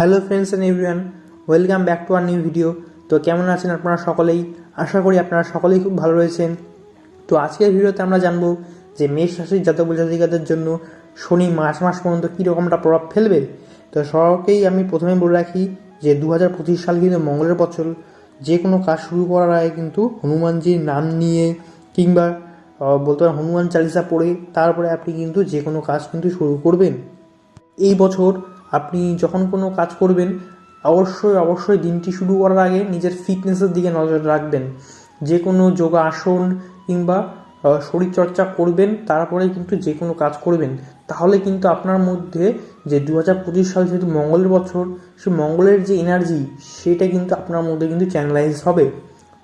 Hello friends and everyone, welcome back to our new video. তো কেমন আছেন আপনারা সকলেই? আশা করি আপনারা সকলেই খুব ভালো রয়েছেন। তো আজকের ভিডিওতে আমরা জানবো যে মেষ রাশির জাতক জাতিকাদের জন্য শনি মাস পর্যন্ত কীরকমটা প্রভাব ফেলবে। তো সবাইকেই আমি প্রথমে বলে রাখি যে 2025 সাল কিন্তু মঙ্গলের বছর। যে কোনো কাজ শুরু করার আগে কিন্তু হনুমানজির নাম নিয়ে কিংবা বলতে পারেন হনুমান চালিসা পড়ে তারপরে আপনি কিন্তু যে কোনো কাজ কিন্তু শুরু করবেন। এই বছর আপনি যখন কোনো কাজ করবেন অবশ্যই দিনটি শুরু করার আগে নিজের ফিটনেসের দিকে নজর রাখবেন। যে কোনো যোগাসন কিংবা শরীরচর্চা করবেন, তারপরে কিন্তু যে কোনো কাজ করবেন। তাহলে কিন্তু আপনার মধ্যে যে 2025 সাল যেহেতু মঙ্গলের বছর, সে মঙ্গলের যে এনার্জি সেটা কিন্তু আপনার মধ্যে কিন্তু চ্যানেলাইজ হবে।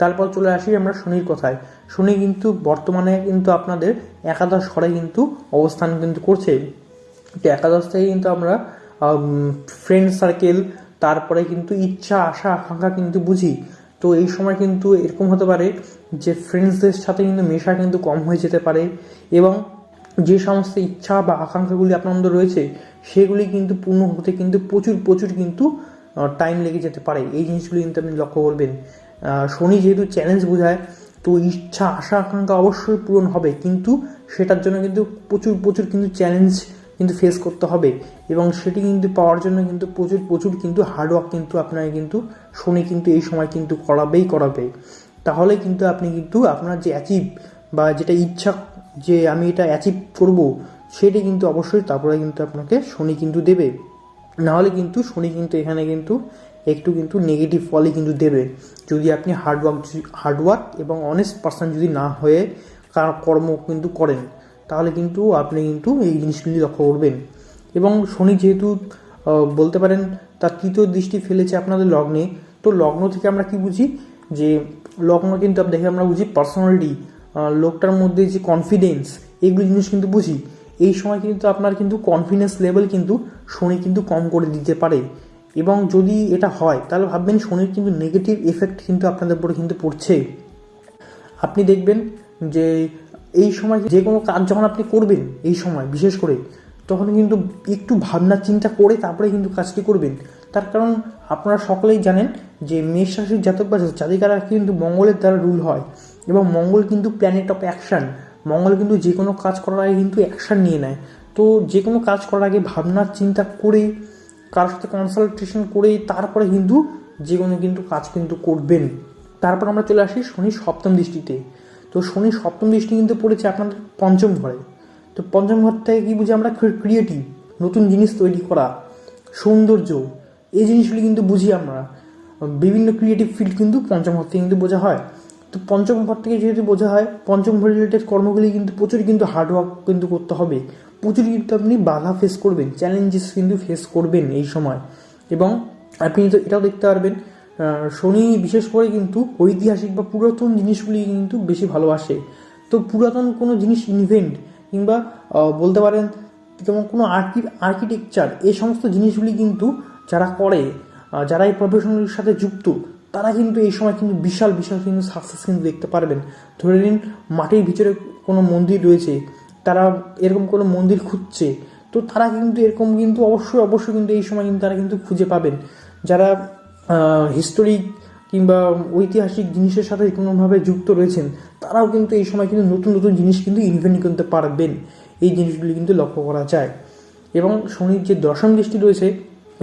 তারপর চলে আসি আমরা শনির কথায়। শনি কিন্তু বর্তমানে কিন্তু আপনাদের একাদশ ঘরে কিন্তু অবস্থান কিন্তু করছে। তো একাদশ থেকে কিন্তু আমরা ফ্রেন্ড সার্কেল, তারপরে কিন্তু ইচ্ছা আশা আকাঙ্ক্ষা কিন্তু বুঝি। তো এই সময় কিন্তু এরকম হতে পারে যে ফ্রেন্ডসদের সাথে কিন্তু মেশা কিন্তু কম হয়ে যেতে পারে, এবং যে সমস্ত ইচ্ছা বা আকাঙ্ক্ষাগুলি আপনার মধ্যে রয়েছে সেগুলি কিন্তু পূর্ণ হতে কিন্তু প্রচুর কিন্তু টাইম লেগে যেতে পারে। এই জিনিসগুলি কিন্তু আপনি লক্ষ্য করবেন। শনি যেহেতু চ্যালেঞ্জ বোঝায়, তো ইচ্ছা আশা আকাঙ্ক্ষা অবশ্যই পূরণ হবে, কিন্তু সেটার জন্য কিন্তু প্রচুর কিন্তু চ্যালেঞ্জ কিন্তু ফেস করতে হবে, এবং সেটি কিন্তু পাওয়ার জন্য কিন্তু প্রচুর কিন্তু হার্ডওয়ার্ক কিন্তু আপনাকে কিন্তু শনি কিন্তু এই সময় কিন্তু করাবে। তাহলে কিন্তু আপনি কিন্তু আপনার যে অ্যাচিভ বা যেটা ইচ্ছা যে আমি এটা অ্যাচিভ করব, সেটি কিন্তু অবশ্যই তারপরে কিন্তু আপনাকে শনি কিন্তু দেবে। নাহলে কিন্তু শনি কিন্তু এখানে কিন্তু একটু কিন্তু নেগেটিভ ফলই কিন্তু দেবে, যদি আপনি হার্ডওয়ার্ক এবং অনেস্ট পার্সন যদি না হয়ে কর্ম কিন্তু করেন। তাহলে কিন্তু আপনি কিন্তু এই জিনিসগুলি লক্ষ্য করবেন। এবং শনি যেহেতু বলতে পারেন তার তৃতীয় দৃষ্টি ফেলেছে আপনাদের লগ্নে, তো লগ্ন থেকে আমরা কি বুঝি যে লগ্ন কিন্তু দেখে আমরা বুঝি পার্সোনালিটি, লোকটার মধ্যে যে কনফিডেন্স, এইগুলো জিনিস কিন্তু বুঝি। এই সময় কিন্তু আপনার কিন্তু কনফিডেন্স লেভেল কিন্তু শনি কিন্তু কম করে দিতে পারে, এবং যদি এটা হয় তাহলে ভাববেন শনির কিন্তু নেগেটিভ এফেক্ট কিন্তু আপনাদের উপরে কিন্তু পড়ছে। আপনি দেখবেন যে এই সময় যে কোনো কাজ যখন আপনি করবেন, এই সময় বিশেষ করে তখন কিন্তু একটু ভাবনা চিন্তা করে তারপরে কিন্তু কাজটি করবেন। তার কারণ আপনারা সকলেই জানেন যে মেষ রাশির জাতক বা জাতিকারা কিন্তু মঙ্গলের দ্বারা রুল হয়, এবং মঙ্গল কিন্তু প্ল্যানেট অফ অ্যাকশান। মঙ্গল কিন্তু যে কোনো কাজ করার আগে কিন্তু অ্যাকশান নিয়ে নেয়। তো যে কোনো কাজ করার আগে ভাবনা চিন্তা করে, কারোর সাথে কনসালটেশন করে তারপরে কিন্তু যে কোনো কিন্তু কাজ কিন্তু করবেন। তারপর আমরা চলে আসি শনি সপ্তম দৃষ্টিতে। তো শনি সপ্তম দৃষ্টি কিন্তু পড়েছে আপনাদের পঞ্চম ঘরে। তো পঞ্চম ঘর থেকে কী বুঝি আমরা? ক্রিয়েটিভ, নতুন জিনিস তৈরি করা, সৌন্দর্য, এই জিনিসগুলি কিন্তু বুঝি আমরা। বিভিন্ন ক্রিয়েটিভ ফিল্ড কিন্তু পঞ্চম ঘর থেকে কিন্তু বোঝা হয়। তো পঞ্চম ঘর থেকে যেহেতু বোঝা হয়, পঞ্চম ঘর রিলেটেড কর্মগুলি কিন্তু প্রচুর কিন্তু হার্ডওয়ার্ক কিন্তু করতে হবে, প্রচুর কিন্তু আপনি বাধা ফেস করবেন, চ্যালেঞ্জেস কিন্তু ফেস করবেন এই সময়। এবং আপনি তো এটাও দেখতে পারবেন শনি বিশেষ করে কিন্তু ঐতিহাসিক বা পুরাতন জিনিসগুলি কিন্তু বেশি ভালোবাসে। তো পুরাতন কোনো জিনিস ইনভেন্ট কিংবা বলতে পারেন যেমন কোনো আর্কিটেকচার, এই সমস্ত জিনিসগুলি কিন্তু যারা করে, যারা এই প্রফেশনের সাথে যুক্ত, তারা কিন্তু এই সময় কিন্তু বিশাল কিন্তু সাকসেস কিন্তু দেখতে পারবেন। ধরে নিন মাটির ভিতরে কোনো মন্দির রয়েছে, তারা এরকম কোনো মন্দির খুঁজছে, তো তারা কিন্তু এরকম কিন্তু অবশ্যই কিন্তু এই সময় কিন্তু তারা কিন্তু খুঁজে পাবেন। যারা হিস্টোরিক কিংবা ঐতিহাসিক জিনিসের সাথে কোনোভাবে যুক্ত রয়েছেন, তারাও কিন্তু এই সময় কিন্তু নতুন জিনিস কিন্তু ইনভেন্ট করতে পারবেন। এই জিনিসগুলি কিন্তু লক্ষ্য করা যায়। এবং শনির যে দশম দৃষ্টি রয়েছে,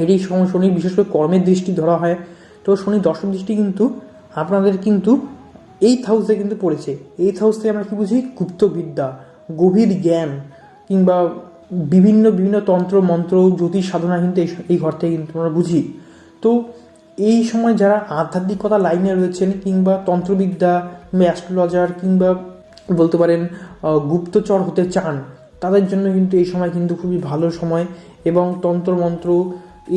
এটি শনি বিশেষ করে কর্মের দৃষ্টি ধরা হয়। তো শনির দশম দৃষ্টি কিন্তু আপনাদের কিন্তু 8th হাউসে কিন্তু পড়েছে। 8th হাউস থেকে আমরা কি বুঝি? গুপ্তবিদ্যা, গভীর জ্ঞান কিংবা বিভিন্ন তন্ত্র মন্ত্র জ্যোতিষ সাধনা কিন্তু এই ঘর থেকে কিন্তু আমরা বুঝি। তো এই সময় যারা আধ্যাত্মিকতা লাইনে রয়েছেন কিংবা তন্ত্রবিদ্যা কিংবা অ্যাস্ট্রোলজার কিংবা বলতে পারেন গুপ্তচর হতে চান, তাদের জন্য কিন্তু এই সময় কিন্তু খুবই ভালো সময়। এবং তন্ত্রমন্ত্র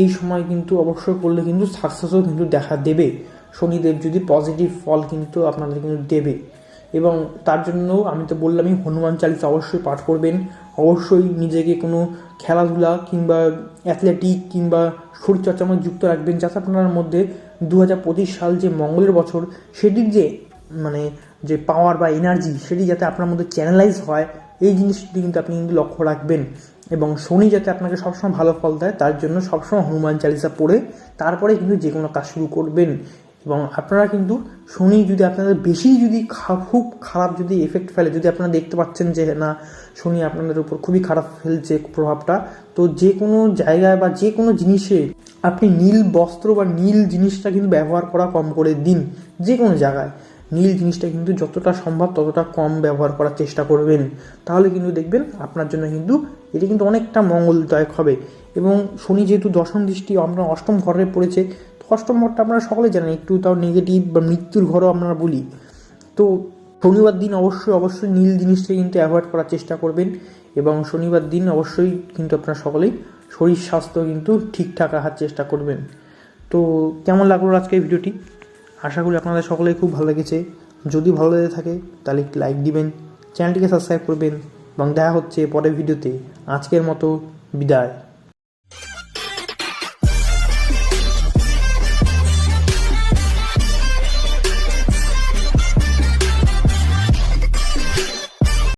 এই সময় কিন্তু অবশ্যই করলে কিন্তু সাকসেসও কিন্তু দেখা দেবে। শনিদেব যদি পজিটিভ ফল কিন্তু আপনাদের কিন্তু দেবে। এবং তার জন্য আমি তো বললামই, হনুমান চালিসা অবশ্যই পাঠ করবেন। অবশ্যই নিজেকে কোনো খেলাধুলা কিংবা অ্যাথলেটিক কিংবা শরীরচর্চার মধ্যে যুক্ত রাখবেন, যাতে আপনার মধ্যে 2025 সাল যে মঙ্গলের বছর, সেটির যে পাওয়ার বা এনার্জি, সেটি যাতে আপনার মধ্যে চ্যানেলাইজ হয়, এই জিনিসটি কিন্তু আপনি কিন্তু লক্ষ্য রাখবেন। এবং শনি যাতে আপনাকে সবসময় ভালো ফল দেয় তার জন্য সবসময় হনুমান চালিসা পড়ে তারপরে কিন্তু যে কোনো কাজ শুরু করবেন। এবং আপনারা কিন্তু শনি যদি আপনাদের বেশি যদি খুব খারাপ যদি এফেক্ট ফেলে, যদি আপনারা দেখতে পাচ্ছেন যে না শনি আপনাদের উপর খুবই খারাপ ফেলছে প্রভাবটা, তো যে কোনো জায়গায় বা যে কোনো জিনিসে আপনি নীল বস্ত্র বা নীল জিনিসটা কিন্তু ব্যবহার করা কম করে দিন। যে কোনো জায়গায় নীল জিনিসটা কিন্তু যতটা সম্ভব ততটা কম ব্যবহার করার চেষ্টা করবেন, তাহলে কিন্তু দেখবেন আপনার জন্য কিন্তু এটি কিন্তু অনেকটা মঙ্গলদায়ক হবে। এবং শনি যেহেতু দশম দৃষ্টি আমরা অষ্টম ঘরে পড়েছে, তো অষ্টম ঘরটা আপনারা সকলে জানেন একটু তাও নেগেটিভ বা মৃত্যুর ঘরও আপনারা বলি। তো শনিবার দিন অবশ্যই নীল জিনিসটা কিন্তু অ্যাভয়েড করার চেষ্টা করবেন। এবং শনিবার দিন অবশ্যই কিন্তু আপনারা সকলেই শরীর স্বাস্থ্য কিন্তু ঠিকঠাক রাখার চেষ্টা করবেন। তো কেমন লাগলো আজকের ভিডিওটি? আশা করি আপনাদের সকলেই খুব ভালো লেগেছে। যদি ভালো লেগে থাকে তাহলে একটি লাইক দিবেন, চ্যানেলটিকে সাবস্ক্রাইব করবেন এবং দেখা হচ্ছে পরের ভিডিওতে। আজকের মতো বিদায়।